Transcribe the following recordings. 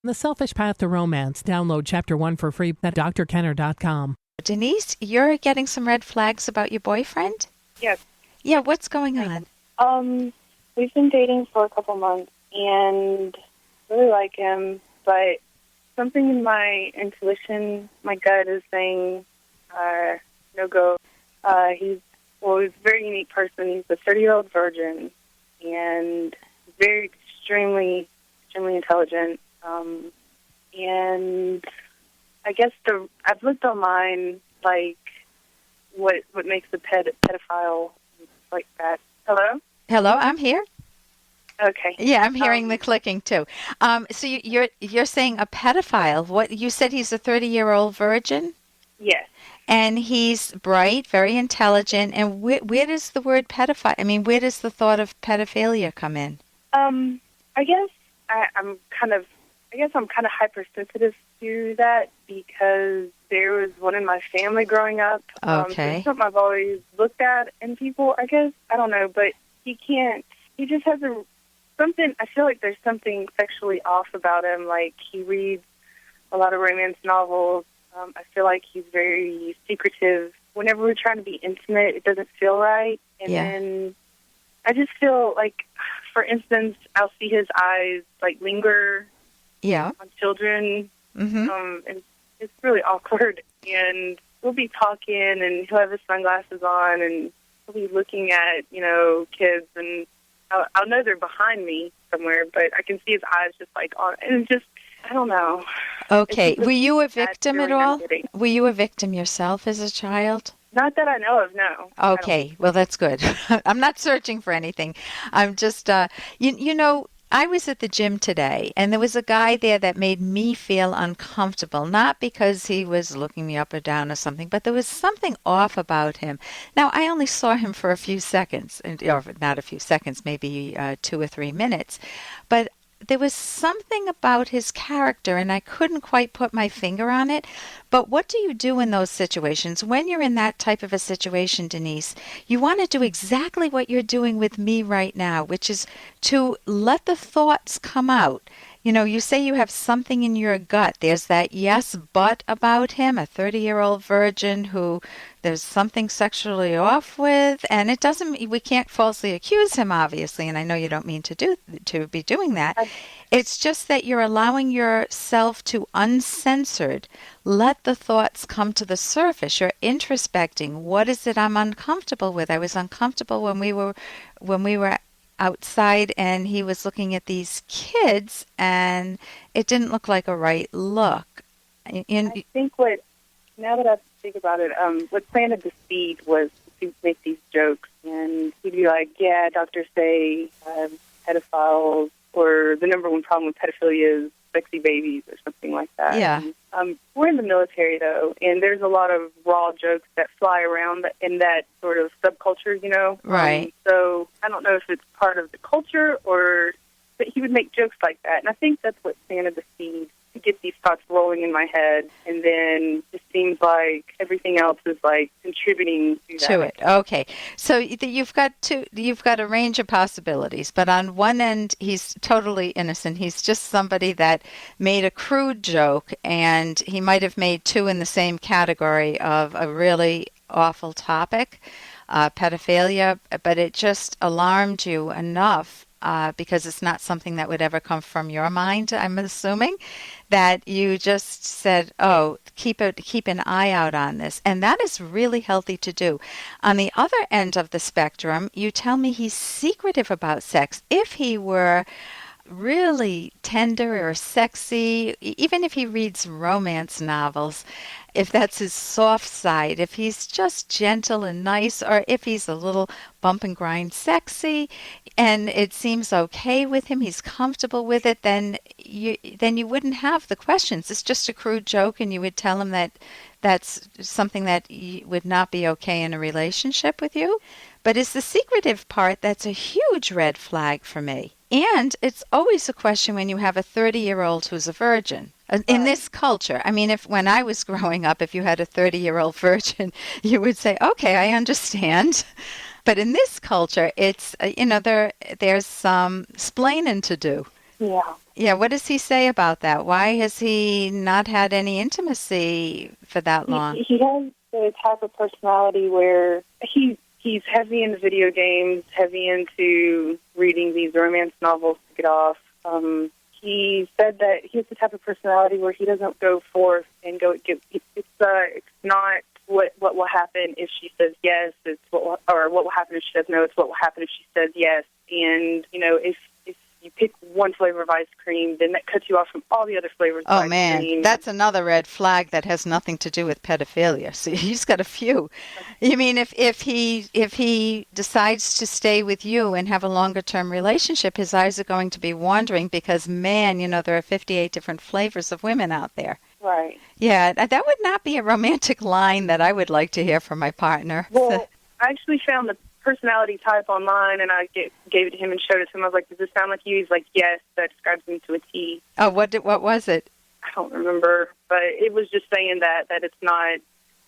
The Selfish Path to Romance. Download Chapter 1 for free at drkenner.com. Denise, you're getting some red flags about your boyfriend? Yes. Yeah, what's going on? We've been dating for a couple months and really like him, but something in my intuition, my gut is saying no go. He's a very unique person. He's a 30-year-old virgin and very extremely intelligent. And I guess I've looked online, like what makes a pedophile like that. Hello? Hello, I'm here. Okay. Yeah, I'm hearing the clicking too. So you're saying a pedophile? What you said he's a 30-year-old virgin? Yes. And he's bright, very intelligent. And where does the word pedophile? I mean, where does the thought of pedophilia come in? I guess I'm kind of hypersensitive to that because there was one in my family growing up. Okay. It's something I've always looked at in people, I guess. I don't know, but he just has something, I feel like there's something sexually off about him. Like, he reads a lot of romance novels. I feel like he's very secretive. Whenever we're trying to be intimate, it doesn't feel right. And then I just feel like, for instance, I'll see his eyes, like, linger on children. Mm-hmm. And it's really awkward. And we'll be talking, and he'll have his sunglasses on, and he'll be looking at, kids, and I'll know they're behind me somewhere, but I can see his eyes just, like, on, and just, I don't know. Okay. Were you a victim at all? Were you a victim yourself as a child? Not that I know of, no. Okay. Well, that's good. I'm not searching for anything. I'm just, I was at the gym today, and there was a guy there that made me feel uncomfortable, not because he was looking me up or down or something, but there was something off about him. Now, I only saw him for a few seconds, or not a few seconds, maybe 2 or 3 minutes, but there was something about his character, and I couldn't quite put my finger on it. But what do you do in those situations? When you're in that type of a situation, Denise, you want to do exactly what you're doing with me right now, which is to let the thoughts come out. You say you have something in your gut. There's that yes, but about him, a 30-year-old virgin who there's something sexually off with, and we can't falsely accuse him, obviously, and I know you don't mean to be doing that. It's just that you're allowing yourself to uncensored let the thoughts come to the surface. You're introspecting. What is it I'm uncomfortable with? I was uncomfortable when we were outside and he was looking at these kids, and it didn't look like a right look. I think now that I think about it, what planted the seed was to make these jokes, and he'd be like, yeah, doctors say pedophiles, or the number one problem with pedophilia is sexy babies or something like that. Yeah. And, we're in the military, though, and there's a lot of raw jokes that fly around in that sort of subculture, Right. So I don't know if it's part of the culture but he would make jokes like that. And I think that's what planted the seed to get these thoughts rolling in my head. And then it seems like everything else is like contributing to it. Okay. So you've got a range of possibilities, but on one end, he's totally innocent. He's just somebody that made a crude joke, and he might have made two in the same category of a really awful topic, pedophilia, but it just alarmed you enough because it's not something that would ever come from your mind, I'm assuming, that you just said, oh, keep an eye out on this. And that is really healthy to do. On the other end of the spectrum, you tell me he's secretive about sex. If he were really tender or sexy, even if he reads romance novels, if that's his soft side, if he's just gentle and nice, or if he's a little bump and grind sexy and it seems okay with him, he's comfortable with it, then you wouldn't have the questions. It's just a crude joke, and you would tell him that that's something that would not be okay in a relationship with you. But it's the secretive part that's a huge red flag for me. And it's always a question when you have a 30-year-old who's a virgin. In this culture, I mean, when I was growing up, if you had a 30-year-old virgin, you would say, okay, I understand. But in this culture, it's, there's some splaining to do. Yeah. Yeah, what does he say about that? Why has he not had any intimacy for that long? He has the type of personality where he's heavy into video games, heavy into reading these romance novels to get off. He said that he has the type of personality where he doesn't go forth and go get. It's not what will happen if she says yes. It's what will happen if she says no. It's what will happen if she says yes. And if you pick one flavor of ice cream, then that cuts you off from all the other flavors of ice cream. Man, that's another red flag that has nothing to do with pedophilia. So he's got a few. You mean if he decides to stay with you and have a longer term relationship, his eyes are going to be wandering because, man, there are 58 different flavors of women out there. Right. Yeah, that would not be a romantic line that I would like to hear from my partner. Well, I actually found the personality type online, and I gave it to him and showed it to him. I was like, does this sound like you? He's like, yes, that describes him to a T. Oh, what was it? I don't remember, but it was just saying that it's not,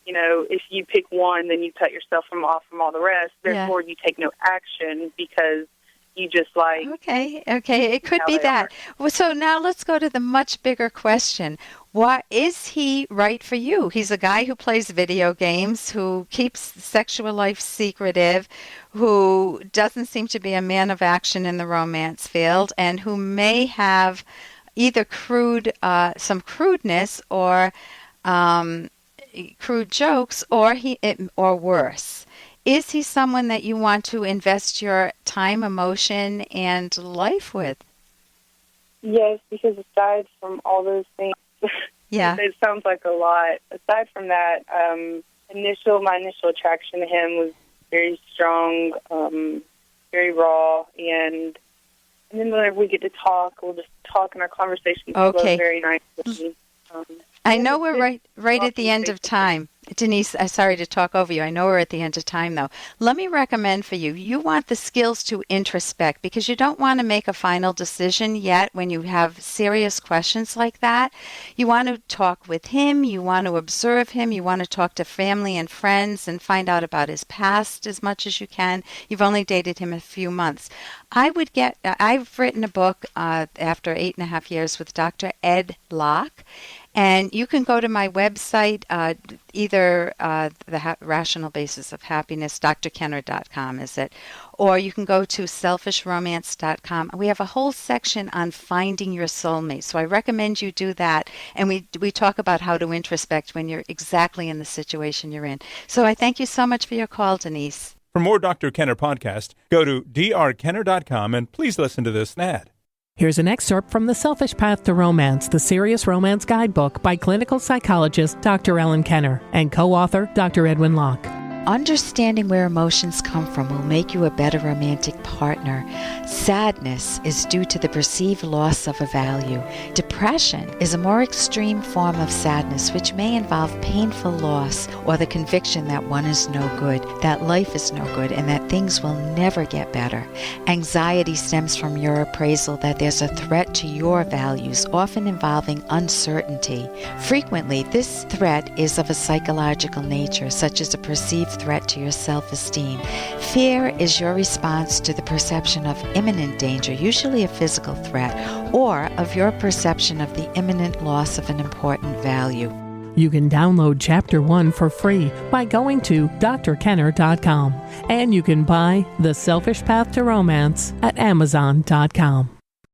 if you pick one, then you cut yourself off from all the rest. Therefore, you take no action because you just like... Okay, it could be that. Well, so now let's go to the much bigger question. What is he right for you? He's a guy who plays video games, who keeps sexual life secretive, who doesn't seem to be a man of action in the romance field, and who may have either some crudeness or crude jokes, or worse. Is he someone that you want to invest your time, emotion, and life with? Yes, because aside from all those things, it sounds like a lot. Aside from that, my initial attraction to him was very strong, very raw, and then whenever we get to talk, we'll just talk, and our conversations flow very nicely. I know we're right at the end of time. Denise, sorry to talk over you. I know we're at the end of time, though. Let me recommend for you, you want the skills to introspect because you don't want to make a final decision yet when you have serious questions like that. You want to talk with him. You want to observe him. You want to talk to family and friends and find out about his past as much as you can. You've only dated him a few months. I've written a book after 8.5 years with Dr. Ed Locke. And you can go to my website, either the Rational Basis of Happiness, drkenner.com is it, or you can go to selfishromance.com. We have a whole section on finding your soulmate, so I recommend you do that. And we talk about how to introspect when you're exactly in the situation you're in. So I thank you so much for your call, Denise. For more Dr. Kenner podcast, go to drkenner.com and please listen to this ad. Here's an excerpt from The Selfish Path to Romance, the Serious Romance Guidebook by clinical psychologist Dr. Ellen Kenner and co-author Dr. Edwin Locke. Understanding where emotions come from will make you a better romantic partner. Sadness is due to the perceived loss of a value. Depression is a more extreme form of sadness which may involve painful loss or the conviction that one is no good, that life is no good, and that things will never get better. Anxiety stems from your appraisal that there's a threat to your values, often involving uncertainty. Frequently, this threat is of a psychological nature, such as a perceived threat to your self-esteem. Fear is your response to the perception of imminent danger, usually a physical threat, or of your perception of the imminent loss of an important value. You can download Chapter 1 for free by going to drkenner.com. And you can buy The Selfish Path to Romance at amazon.com.